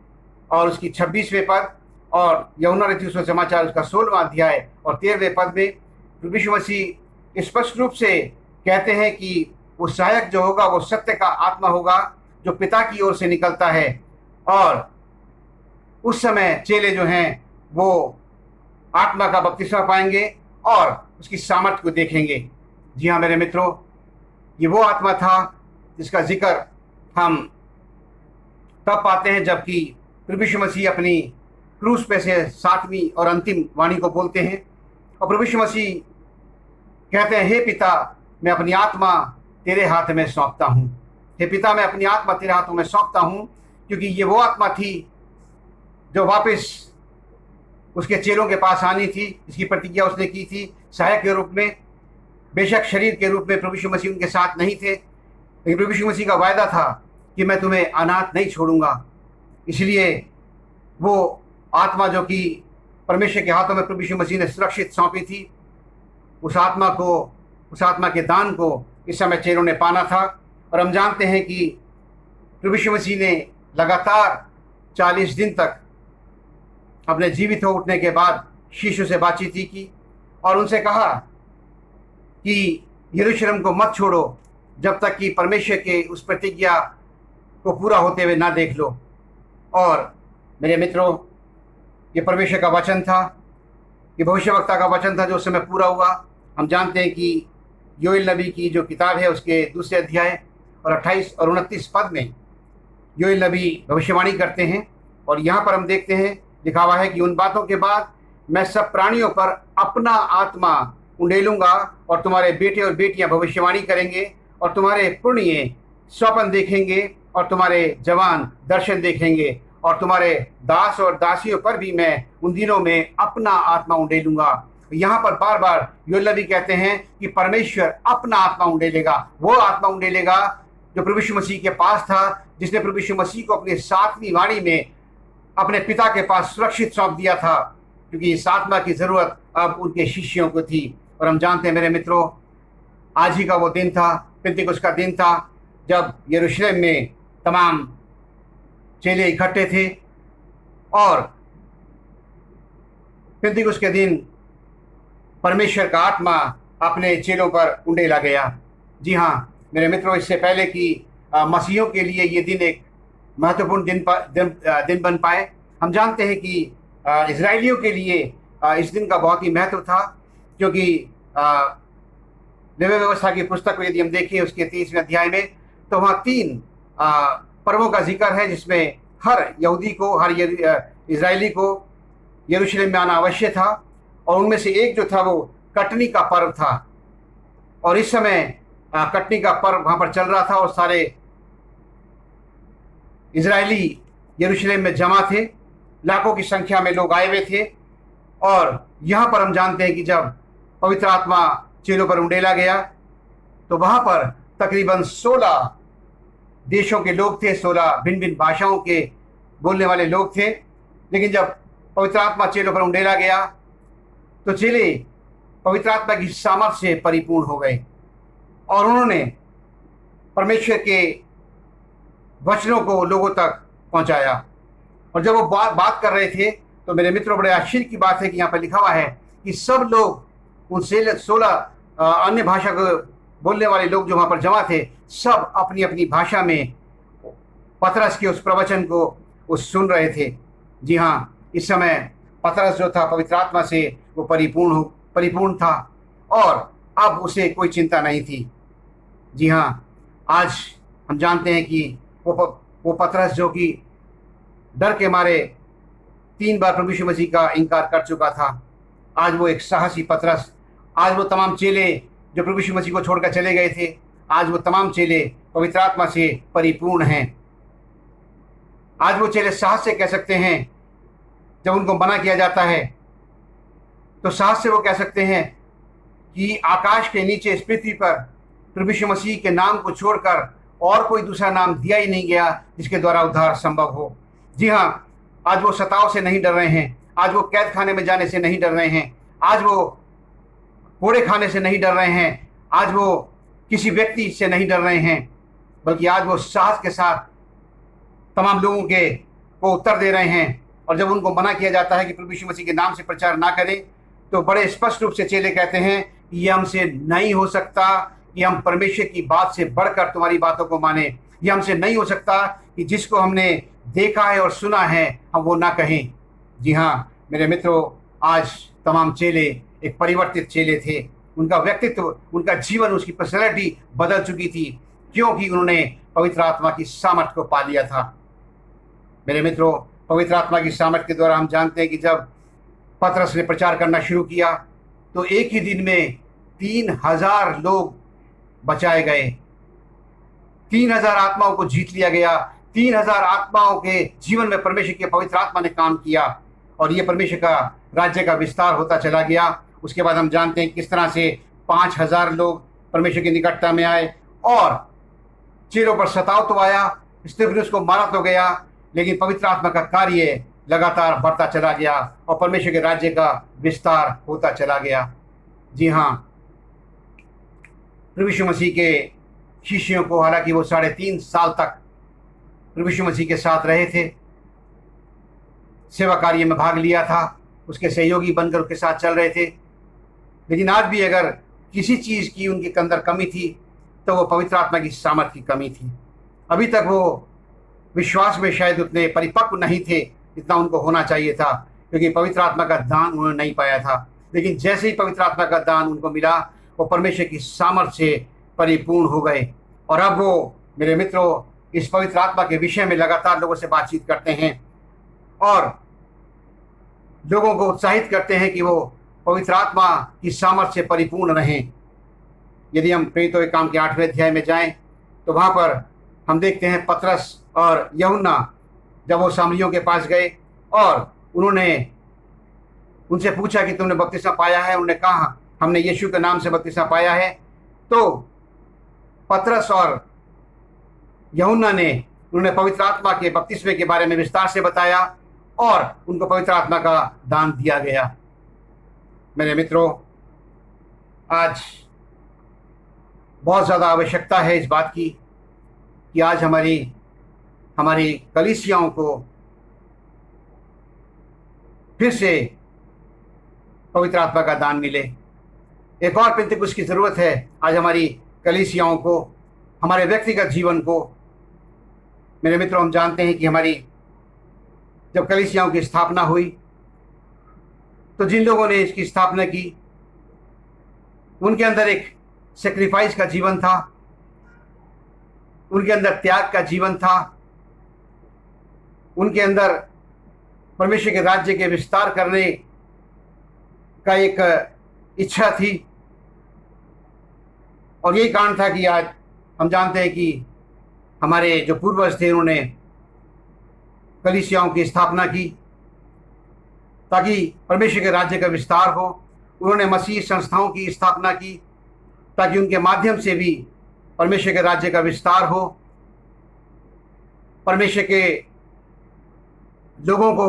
और उसकी 26वें पद, और यूहन्ना रचित सुसमाचार उसका 16वां अध्याय और 13वें पद में प्रभु यीशु मसीह स्पष्ट रूप से कहते हैं कि वो सहायक जो होगा वो सत्य का आत्मा होगा जो पिता की ओर से निकलता है, और उस समय चेले जो हैं वो आत्मा का बपतिस्मा पाएंगे और उसकी सामर्थ्य को देखेंगे। जी हाँ मेरे मित्रों, ये वो आत्मा था जिसका जिक्र हम तब पाते हैं जबकि प्रभु यीशु मसीह अपनी क्रूस पे से 7वीं और अंतिम वाणी को बोलते हैं, और प्रभु यीशु मसीह कहते हैं, हे पिता, मैं अपनी आत्मा तेरे हाथ में सौंपता हूँ। हे पिता, मैं अपनी आत्मा तेरे हाथों में सौंपता हूँ, क्योंकि ये वो आत्मा थी जो वापस उसके चेलों के पास आनी थी, जिसकी प्रतिज्ञा उसने की थी सहायक के रूप में। बेशक शरीर के रूप में प्रभु यीशु मसीह उनके साथ नहीं थे, लेकिन प्रभु यीशु मसीह का वायदा था कि मैं तुम्हें अनाथ नहीं छोड़ूंगा। इसलिए वो आत्मा जो कि परमेश्वर के हाथों में प्रभु यीशु मसीह ने सुरक्षित सौंपी थी, उस आत्मा के दान को इस समय चेलों ने पाना था। और हम जानते हैं कि प्रभु यीशु मसीह ने लगातार 40 दिन तक अपने जीवित हो उठने के बाद शिष्यों से बातचीत की और उनसे कहा कि यरूशलेम को मत छोड़ो जब तक कि परमेश्वर के उस प्रतिज्ञा को पूरा होते हुए ना देख लो। और मेरे मित्रों, ये परमेश्वर का वचन था, ये भविष्यवक्ता का वचन था जो उस समय पूरा हुआ। हम जानते हैं कि योएल नबी की जो किताब है उसके 2 अध्याय और 28 और 29 पद में योएल नबी भविष्यवाणी करते हैं, और यहाँ पर हम देखते हैं लिखा हुआ है कि उन बातों के बाद मैं सब प्राणियों पर अपना आत्मा उंडेलूंगा और तुम्हारे बेटे और बेटियां भविष्यवाणी करेंगे और तुम्हारे पुण्य स्वप्न देखेंगे और तुम्हारे जवान दर्शन देखेंगे और तुम्हारे दास और दासियों पर भी मैं उन दिनों में अपना आत्मा उंडेलूंगा। यहाँ पर बार बार योएल नबी कहते हैं कि परमेश्वर अपना आत्मा उंडेलेगा। वो आत्मा उंडेलेगा जो प्रभु यीशु मसीह के पास था, जिसने प्रभु यीशु मसीह को अपनी 7वीं वाणी में अपने पिता के पास सुरक्षित सौंप दिया था, क्योंकि इस आत्मा की जरूरत अब उनके शिष्यों को थी। और हम जानते हैं मेरे मित्रों, आज ही का वो दिन था, पिन्तेकुस्त का दिन था, जब यरूशलेम में तमाम चेले इकट्ठे थे और पिन्तेकुस्त के दिन परमेश्वर का आत्मा अपने चेलों पर उंडेला गया। जी हाँ मेरे मित्रों, इससे पहले कि मसीहों के लिए ये दिन एक महत्वपूर्ण दिन बन पाए, हम जानते हैं कि इजरायलियों के लिए इस दिन का बहुत ही महत्व था, क्योंकि लेवी व्यवस्था की पुस्तक को यदि हम देखें उसके 30वें अध्याय में, तो वहाँ 3 पर्वों का जिक्र है जिसमें हर यहूदी को, हर इजरायली को यरूशलेम में आना अवश्य था। और उनमें से एक जो था वो कटनी का पर्व था। और इस समय कटनी का पर्व वहाँ पर चल रहा था और सारे इजरायली यरूशलेम में जमा थे। लाखों की संख्या में लोग आए हुए थे। और यहाँ पर हम जानते हैं कि जब पवित्र आत्मा चेलों पर उंडेला गया तो वहाँ पर तकरीबन 16 देशों के लोग थे, 16 भिन्न भिन्न भाषाओं के बोलने वाले लोग थे। लेकिन जब पवित्र आत्मा चेलों पर उंडेला गया तो चेले पवित्र आत्मा की सामर्थ्य से परिपूर्ण हो गए और उन्होंने परमेश्वर के वचनों को लोगों तक पहुंचाया। और जब वो बात कर रहे थे तो मेरे मित्रों, बड़े आश्चर्य की बात है कि यहाँ पर लिखा हुआ है कि सब लोग उन 16 अन्य भाषा को बोलने वाले लोग जो वहाँ पर जमा थे, सब अपनी अपनी भाषा में पतरस के उस प्रवचन को वो सुन रहे थे। जी हाँ, इस समय पतरस जो था पवित्र आत्मा से वो परिपूर्ण था और अब उसे कोई चिंता नहीं थी। जी हाँ, आज हम जानते हैं कि वो पतरस जो कि डर के मारे 3 बार प्रभु यीशु मसीह का इनकार कर चुका था, आज वो एक साहसी पतरस, आज वो तमाम चेले जो प्रभु यीशु मसीह को छोड़कर चले गए थे, आज वो तमाम चेले पवित्र आत्मा से परिपूर्ण हैं। आज वो चेले साहस से कह सकते हैं, जब उनको मना किया जाता है तो साहस से वो कह सकते हैं कि आकाश के नीचे इस पृथ्वी पर प्रभु यीशु मसीह के नाम को छोड़कर और कोई दूसरा नाम दिया ही नहीं गया जिसके द्वारा उद्धार संभव हो। जी हाँ, आज वो सताव से नहीं डर रहे हैं, आज वो कैद खाने में जाने से नहीं डर रहे हैं, आज वो कोड़े खाने से नहीं डर रहे हैं, आज वो किसी व्यक्ति से नहीं डर रहे हैं, बल्कि आज वो साहस के साथ तमाम लोगों को उत्तर दे रहे हैं। और जब उनको मना किया जाता है कि प्रभु यीशु मसीह के नाम से प्रचार ना करें, तो बड़े स्पष्ट रूप से चेले कहते हैं कि ये हमसे नहीं हो सकता कि हम परमेश्वर की बात से बढ़कर तुम्हारी बातों को माने। ये हमसे नहीं हो सकता कि जिसको हमने देखा है और सुना है हम वो ना कहें। जी हाँ मेरे मित्रों, आज तमाम चेले एक परिवर्तित चेले थे। उनका व्यक्तित्व, उनका जीवन, उसकी पर्सनैलिटी बदल चुकी थी, क्योंकि उन्होंने पवित्र आत्मा की सामर्थ को पा लिया था। मेरे मित्रों, पवित्र आत्मा की सामर्थ के द्वारा हम जानते हैं कि जब पतरस ने प्रचार करना शुरू किया तो एक ही दिन में 3000 लोग बचाए गए, 3000 आत्माओं को जीत लिया गया। 3000 आत्माओं के जीवन में परमेश्वर के पवित्र आत्मा ने काम किया और ये परमेश्वर का राज्य का विस्तार होता चला गया। उसके बाद हम जानते हैं किस तरह से 5000 लोग परमेश्वर की निकटता में आए और चेलों पर सताव तो आया, स्तिफनुस को मारा तो गया, लेकिन पवित्र आत्मा का कार्य लगातार बढ़ता चला गया और परमेश्वर के राज्य का विस्तार होता चला गया। जी हाँ, प्रभु यीशु मसीह के शिष्यों को, हालांकि वो 3.5 साल तक प्रभु यीशु मसीह के साथ रहे थे, सेवा कार्य में भाग लिया था, उसके सहयोगी बनकर उसके साथ चल रहे थे, लेकिन आज भी अगर किसी चीज़ की उनके अंदर कमी थी तो वो पवित्र आत्मा की सामर्थ की कमी थी। अभी तक वो विश्वास में शायद उतने परिपक्व नहीं थे जितना उनको होना चाहिए था, क्योंकि पवित्र आत्मा का दान उन्होंने नहीं पाया था। लेकिन जैसे ही पवित्र आत्मा का दान उनको मिला, वो परमेश्वर की सामर्थ से परिपूर्ण हो गए और अब वो मेरे मित्रों इस पवित्र आत्मा के विषय में लगातार लोगों से बातचीत करते हैं और लोगों को उत्साहित करते हैं कि वो पवित्र आत्मा की सामर्थ से परिपूर्ण रहें। यदि हम प्रेरितों के काम के 8वें अध्याय में जाएं तो वहाँ पर हम देखते हैं पतरस और यूहन्ना जब वो सामरियों के पास गए और उन्होंने उनसे पूछा कि तुमने बपतिस्मा पाया है, उन्होंने कहा हमने यीशु के नाम से बपतिस्मा पाया है। तो पतरस और यूहन्ना ने उन्होंने पवित्र आत्मा के बपतिस्मे के बारे में विस्तार से बताया और उनको पवित्र आत्मा का दान दिया गया। मेरे मित्रों, आज बहुत ज़्यादा आवश्यकता है इस बात की कि आज हमारी कलीसियाओं को फिर से पवित्र आत्मा का दान मिले। एक और पेंतिकुस्त की ज़रूरत है आज हमारी कलीसियाओं को, हमारे व्यक्तिगत जीवन को। मेरे मित्रों, हम जानते हैं कि हमारी जब कलीसियाओं की स्थापना हुई तो जिन लोगों ने इसकी स्थापना की उनके अंदर एक सेक्रीफाइस का जीवन था, उनके अंदर त्याग का जीवन था, उनके अंदर परमेश्वर के राज्य के विस्तार करने का एक इच्छा थी। और यही कारण था कि आज हम जानते हैं कि हमारे जो पूर्वज थे उन्होंने कलीसियाओं की स्थापना की ताकि परमेश्वर के राज्य का विस्तार हो। उन्होंने मसीह संस्थाओं की स्थापना की ताकि उनके माध्यम से भी परमेश्वर के राज्य का विस्तार हो, परमेश्वर के लोगों को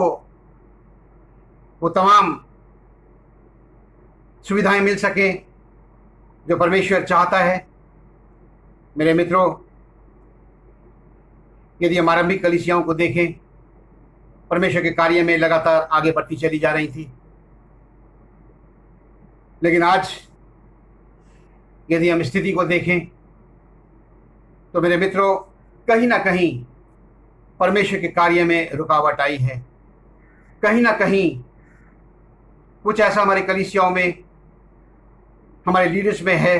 वो तमाम सुविधाएं मिल सकें जो परमेश्वर चाहता है। मेरे मित्रों, यदि हम आरंभिक कलीसियाओं को देखें, परमेश्वर के कार्य में लगातार आगे बढ़ती चली जा रही थी। लेकिन आज यदि हम स्थिति को देखें तो मेरे मित्रों, कहीं ना कहीं परमेश्वर के कार्य में रुकावट आई है। कहीं ना कहीं कुछ ऐसा हमारे कलीसियाओं में, हमारे लीडर्स में है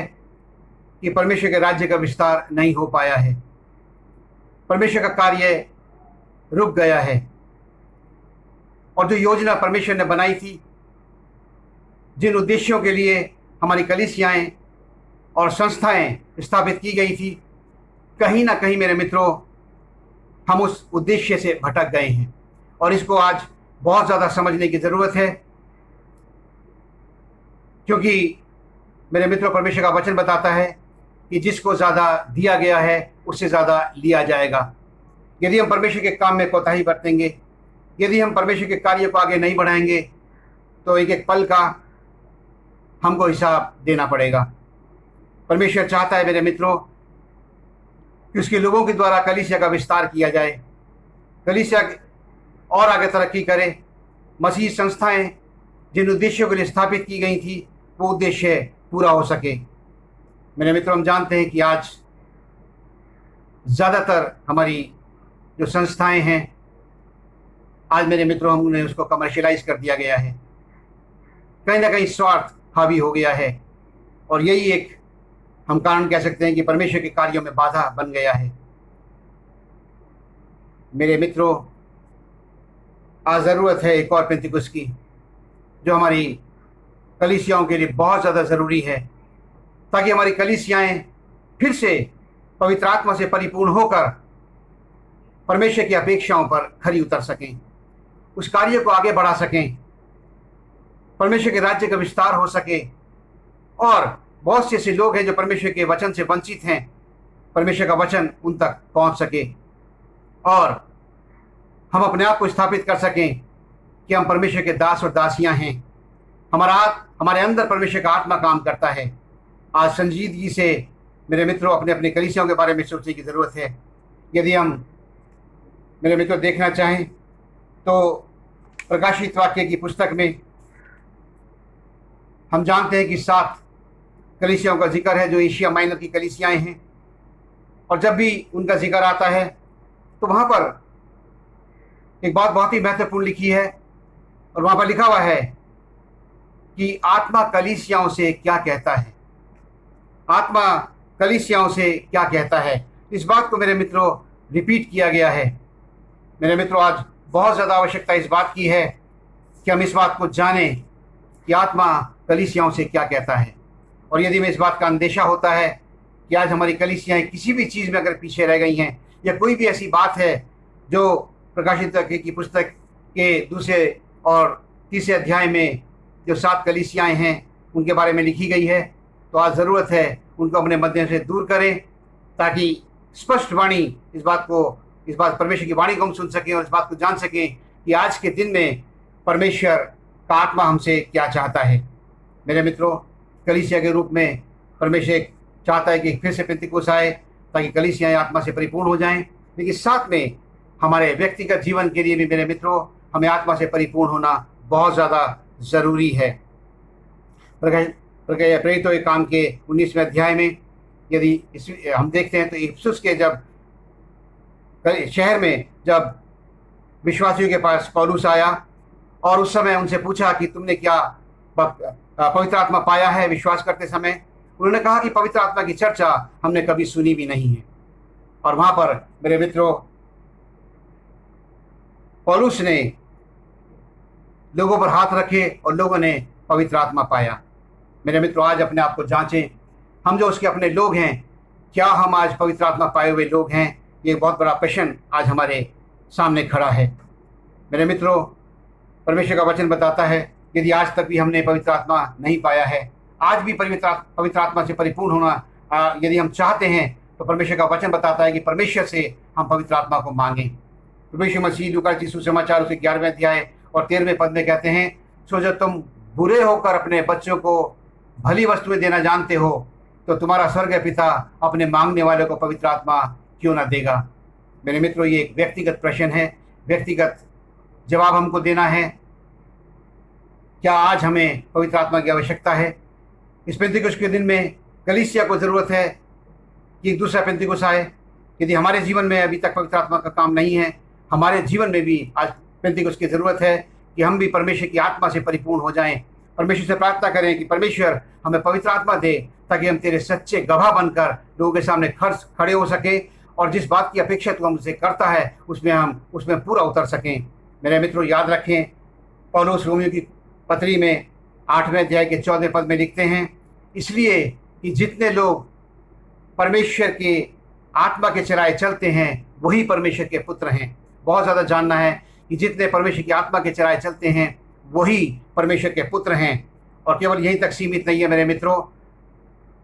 कि परमेश्वर के राज्य का विस्तार नहीं हो पाया है। परमेश्वर का कार्य रुक गया है और जो योजना परमेश्वर ने बनाई थी, जिन उद्देश्यों के लिए हमारी कलीसियाएं और संस्थाएं स्थापित की गई थी, कहीं ना कहीं मेरे मित्रों हम उस उद्देश्य से भटक गए हैं। और इसको आज बहुत ज़्यादा समझने की ज़रूरत है, क्योंकि मेरे मित्रों परमेश्वर का वचन बताता है कि जिसको ज़्यादा दिया गया है उससे ज़्यादा लिया जाएगा। यदि हम परमेश्वर के काम में कोताही बरतेंगे, यदि हम परमेश्वर के कार्य को आगे नहीं बढ़ाएंगे, तो एक एक पल का हमको हिसाब देना पड़ेगा। परमेश्वर चाहता है मेरे मित्रों कि उसके लोगों के द्वारा कलीसिया का विस्तार किया जाए, कलीसिया और आगे तरक्की करे। मसीह संस्थाएं जिन उद्देश्यों के लिए स्थापित की गई थी, वो उद्देश्य पूरा हो सके। मेरे मित्रों, हम जानते हैं कि आज ज़्यादातर हमारी जो संस्थाएं हैं, आज मेरे मित्रों हमने उसको कमर्शियलाइज कर दिया गया है। कहीं ना कहीं स्वार्थ हावी हो गया है और यही एक हम कारण कह सकते हैं कि परमेश्वर के कार्यों में बाधा बन गया है। मेरे मित्रों, आज ज़रूरत है एक और पेंतिकुस्त की, जो हमारी कलीसियाओं के लिए बहुत ज़्यादा ज़रूरी है, ताकि हमारी कलीसियाएं फिर से पवित्र आत्मा से परिपूर्ण होकर परमेश्वर की अपेक्षाओं पर खरी उतर सकें, उस कार्य को आगे बढ़ा सकें, परमेश्वर के राज्य का विस्तार हो सके। और बहुत से ऐसे लोग हैं जो परमेश्वर के वचन से वंचित हैं, परमेश्वर का वचन उन तक पहुंच सके और हम अपने आप को स्थापित कर सकें कि हम परमेश्वर के दास और दासियां हैं। हमारे अंदर परमेश्वर का आत्मा काम करता है। आज संजीदगी से मेरे मित्रों अपने अपने कलीसियाओं के बारे में सोचने की ज़रूरत है। यदि हम मेरे मित्रों देखना चाहें तो प्रकाशित वाक्य की पुस्तक में हम जानते हैं कि 7 कलीसियाओं का जिक्र है जो एशिया माइनर की कलीसियाएं हैं। और जब भी उनका जिक्र आता है तो वहाँ पर एक बात बहुत ही महत्वपूर्ण लिखी है, और वहाँ पर लिखा हुआ है कि आत्मा कलीसियाओं से क्या कहता है। आत्मा कलीसियाओं से क्या कहता है, इस बात को मेरे मित्रों रिपीट किया गया है। मेरे मित्रों, आज बहुत ज़्यादा आवश्यकता इस बात की है कि हम इस बात को जानें कि आत्मा कलीसियाओं से क्या कहता है। और यदि में इस बात का अंदेशा होता है कि आज हमारी कलीसियाएं किसी भी चीज़ में अगर पीछे रह गई हैं, या कोई भी ऐसी बात है जो प्रकाशित वाक्य की पुस्तक के 2 और 3 अध्याय में जो 7 कलीसियाएं हैं उनके बारे में लिखी गई है, तो आज ज़रूरत है उनको अपने मध्य से दूर करें, ताकि स्पष्ट वाणी इस बात परमेश्वर की वाणी को हम सुन सकें और इस बात को जान सकें कि आज के दिन में परमेश्वर का आत्मा हमसे क्या चाहता है। मेरे मित्रों, कलीसिया के रूप में परमेश्वर चाहता है कि फिर से पेंतिकुस्त आए ताकि कलीसियाएं आत्मा से परिपूर्ण हो जाएं, लेकिन साथ में हमारे व्यक्तिगत जीवन के लिए भी मेरे मित्रों हमें आत्मा से परिपूर्ण होना बहुत ज़्यादा ज़रूरी है। प्रेरितों के काम के 19वें अध्याय में यदि हम देखते हैं तो इफिसुस के जब शहर में जब विश्वासियों के पास पौलुस आया और उस समय उनसे पूछा कि तुमने क्या पवित्र आत्मा पाया है विश्वास करते समय, उन्होंने कहा कि पवित्र आत्मा की चर्चा हमने कभी सुनी भी नहीं है। और वहाँ पर मेरे मित्रों, पौलुस ने लोगों पर हाथ रखे और लोगों ने पवित्र आत्मा पाया। मेरे मित्रों, आज अपने आप को जांचें, हम जो उसके अपने लोग हैं, क्या हम आज पवित्र आत्मा पाए हुए लोग हैं? ये बहुत बड़ा प्रश्न आज हमारे सामने खड़ा है। मेरे मित्रों, परमेश्वर का वचन बताता है यदि आज तक भी हमने पवित्र आत्मा नहीं पाया है, आज भी पवित्र आत्मा से परिपूर्ण होना यदि हम चाहते हैं, तो परमेश्वर का वचन बताता है कि परमेश्वर से हम पवित्र आत्मा को मांगें। परमेश्वर मसीह लूका रचित सुसमाचार उसके 11वें अध्याय और 13वें पद में कहते हैं, सो जब तुम बुरे होकर अपने बच्चों को भली वस्तुएं देना जानते हो, तो तुम्हारा स्वर्गीय पिता अपने मांगने वालों को पवित्र आत्मा क्यों ना देगा। मेरे मित्रों, ये एक व्यक्तिगत प्रश्न है, व्यक्तिगत जवाब हमको देना है। क्या आज हमें पवित्र आत्मा की आवश्यकता है? इस पेंतिकुस्त के दिन में कलीसिया को ज़रूरत है कि एक दूसरा पेंतिकुस्त आए। यदि हमारे जीवन में अभी तक पवित्र आत्मा का काम नहीं है, हमारे जीवन में भी आज पेंतिकुस्त की ज़रूरत है कि हम भी परमेश्वर की आत्मा से परिपूर्ण हो जाएं। परमेश्वर से प्रार्थना करें कि परमेश्वर हमें पवित्र आत्मा दे, ताकि हम तेरे सच्चे गवाह बनकर लोगों के सामने खड़े हो सके और जिस बात की अपेक्षा तू हमसे करता है उसमें पूरा उतर सकें। मेरे मित्रों, याद रखें, पौलुस रोमियो की पत्री में 8वें अध्याय के 14वें पद में लिखते हैं, इसलिए कि जितने लोग परमेश्वर के आत्मा के चलाए चलते हैं वही परमेश्वर के पुत्र हैं। बहुत ज़्यादा जानना है कि जितने परमेश्वर की आत्मा के चलाए चलते हैं वही परमेश्वर के पुत्र हैं। और केवल यहीं तक सीमित नहीं है मेरे मित्रों,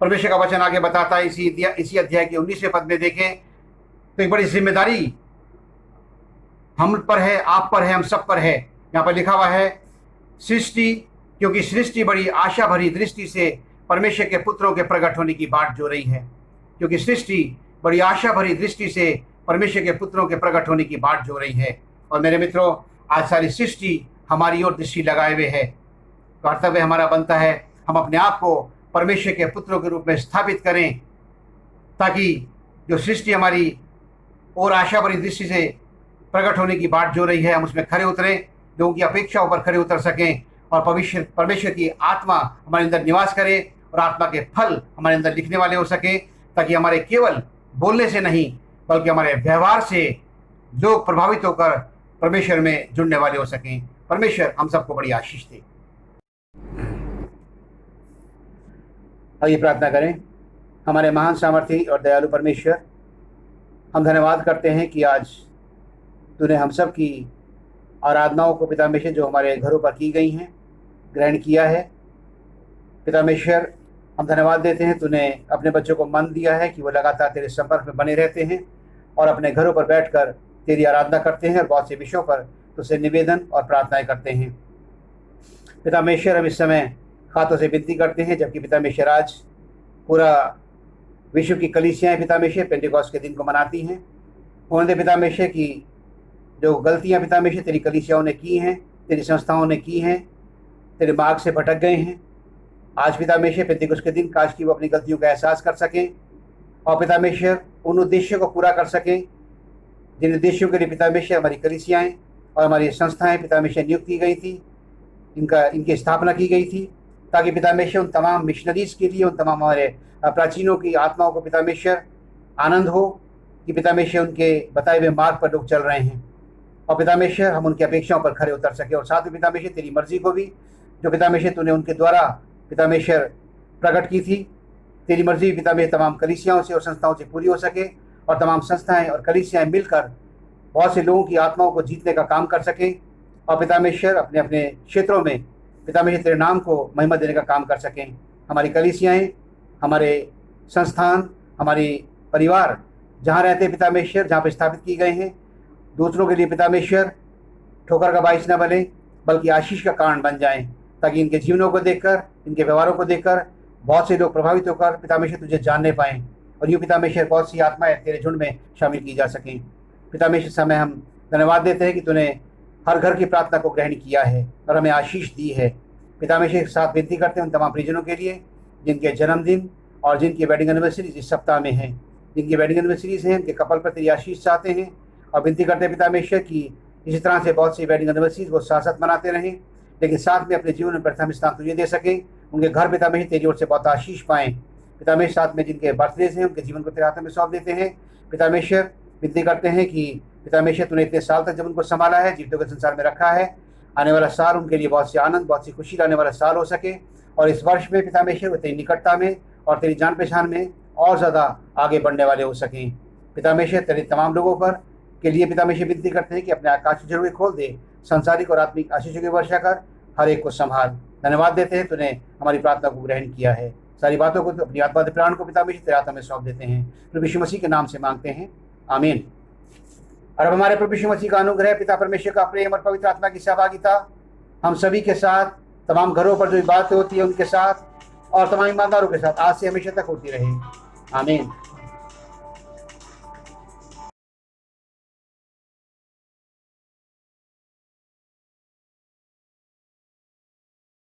परमेश्वर का वचन आगे बताता है, इसी अध्याय के 19वें पद में देखें तो एक बड़ी जिम्मेदारी हम पर है, आप पर है, हम सब पर है। यहाँ पर लिखा हुआ है, सृष्टि, क्योंकि सृष्टि बड़ी आशा भरी दृष्टि से परमेश्वर के पुत्रों के प्रकट होने की बाट जो रही है। क्योंकि सृष्टि बड़ी आशा भरी दृष्टि से परमेश्वर के पुत्रों के प्रकट होने की बाट जो रही है। और मेरे मित्रों, आज सारी सृष्टि हमारी ओर दृष्टि लगाए हुए है। कर्तव्य हमारा बनता है हम अपने आप को परमेश्वर के पुत्रों के रूप में स्थापित करें, ताकि जो सृष्टि हमारी और आशा भरी दृष्टि से प्रकट होने की बाट जो रही है, हम उसमें खरे उतरें, लोगों की अपेक्षाओं पर खरे उतर सकें और परमेश्वर की आत्मा हमारे अंदर निवास करे और आत्मा के फल हमारे अंदर लिखने वाले हो सकें, ताकि हमारे केवल बोलने से नहीं बल्कि हमारे व्यवहार से लोग प्रभावित होकर परमेश्वर में जुड़ने वाले हो सकें। परमेश्वर हम सबको बड़ी आशीष दे। आइए प्रार्थना करें। हमारे महान सामर्थी और दयालु परमेश्वर, हम धन्यवाद करते हैं कि आज तूने हम सब की आराधनाओं को पितामेश्वर जो हमारे घरों पर की गई हैं ग्रहण किया है। पितामेश्वर, हम धन्यवाद देते हैं तूने अपने बच्चों को मन दिया है कि वो लगातार तेरे संपर्क में बने रहते हैं और अपने घरों पर बैठकर तेरी आराधना करते हैं और बहुत से विषयों पर तुझसे निवेदन और प्रार्थनाएं करते हैं। पितामेश्वर, हम इस समय हाथों से विनती करते हैं, जबकि पितामेश्वर आज पूरा विश्व की कलीसियाएं पितामेश्वर पेंटेकोस्ट के दिन को मनाती हैं। उन्होंने पितामेश्वर की जो गलतियां पितामेश्वर तेरी कलीसियाओं ने की हैं, तेरी संस्थाओं ने की हैं, तेरे मार्ग से भटक गए हैं। आज पितामेश्वर पेंटेकोस्ट के दिन काश कि वो अपनी गलतियों का एहसास कर सकें और पितामेश्वर उन उद्देश्यों को पूरा कर सकें जिन उद्देश्यों के लिए पितामेश्वर हमारी कलीसियाएं और हमारी संस्थाएं पितामेश्वर नियुक्त की गई थी, इनकी स्थापना की गई थी, ताकि पितामेश्वर उन तमाम मिशनरीज़ के लिए, उन तमाम हमारे प्राचीनों की आत्माओं को पितामेश्वर आनंद हो कि पितामेश्वर उनके बताए हुए मार्ग पर लोग चल रहे हैं और पितामेश्वर हम उनकी अपेक्षाओं पर खरे उतर सके। और साथ में पितामेश्वर तेरी मर्जी को भी जो पितामेश्वर तूने उनके द्वारा पितामेश्वर प्रकट की थी, तेरी मर्जी पितामेश्वर तमाम कलीसियाओं से और संस्थाओं से पूरी हो सके और तमाम संस्थाएं और कलीसियाएं मिलकर बहुत से लोगों की आत्माओं को जीतने का काम कर सकें और पितामेश्वर अपने अपने क्षेत्रों में पितामेश्वर तेरे नाम को महिमा देने का काम कर सकें। हमारी कलीसियाएं, हमारे संस्थान, हमारे परिवार जहाँ रहते पितामेश्वर, जहाँ पर स्थापित किए गए हैं, दूसरों के लिए पितामेश्वर ठोकर का बाइस न बने बल्कि आशीष का कारण बन जाएं, ताकि इनके जीवनों को देखकर, इनके व्यवहारों को देखकर बहुत से लोग प्रभावित होकर पितामेश्वर तुझे जानने पाएँ और यूँ पितामेश्वर बहुत सी आत्माएं तेरे झुंड में शामिल की जा सकें। पितामेश्वर समय हम धन्यवाद देते हैं कि तूने हर घर की प्रार्थना को ग्रहण किया है और हमें आशीष दी है। पितामेश्वर के साथ विनती करते हैं उन तमाम परिजनों के लिए जिनके जन्मदिन और जिनकी वेडिंग एनिवर्सरीज इस सप्ताह में हैं, जिनकी वेडिंग एनिवर्सरीज हैं, उनके कपल पर तेरी आशीष चाहते हैं और विनती करते हैं पितामेश्वर कि इसी तरह से बहुत सी वेडिंग एनिवर्सरीज वो साथ साथ मनाते रहें, लेकिन साथ में अपने जीवन में प्रथम स्थान तुझे दे सकें। उनके घर पितामेश्वर तेरी ओर से बहुत आशीष पाएँ। पितामेश्वर साथ में जिनके बर्थडेज हैं उनके जीवन को तेरे हाथों में सौंप देते हैं। पितामेश्वर विनती करते हैं कि पितामेश्वर तूने इतने साल तक जब उनको संभाला है, जीवितों के संसार में रखा है, आने वाला साल उनके लिए बहुत सी आनंद, बहुत सी खुशी लाने वाला साल हो सके। और इस वर्ष में पितामेश्वर वो तेरी निकटता में और तेरी जान पहचान में और ज़्यादा आगे बढ़ने वाले हो सकें। पितामेश्वर तेरे तमाम लोगों पर के लिए पितामेश्वर विनती करते हैं कि अपने आकाश की झरोखे खोल दे, संसारिक और आत्मिक आशीषों की वर्षा कर, हर एक को संभाल। धन्यवाद देते हैं तूने हमारी प्रार्थना को ग्रहण किया है। सारी बातों को अपनी आत्मा प्राण को पितामेश्वर तेरे हाथों में सौंप देते हैं। प्रभु यीशु मसीह के नाम से मांगते हैं, आमीन। और अब हमारे प्रभु यीशु मसीह का अनुग्रह, पिता परमेश्वर का प्रेम और पवित्र आत्मा की सहभागिता हम सभी के साथ, तमाम घरों पर जो बातें होती है उनके साथ और तमाम ईमानदारों के साथ आज से हमेशा तक होती रहे, आमीन।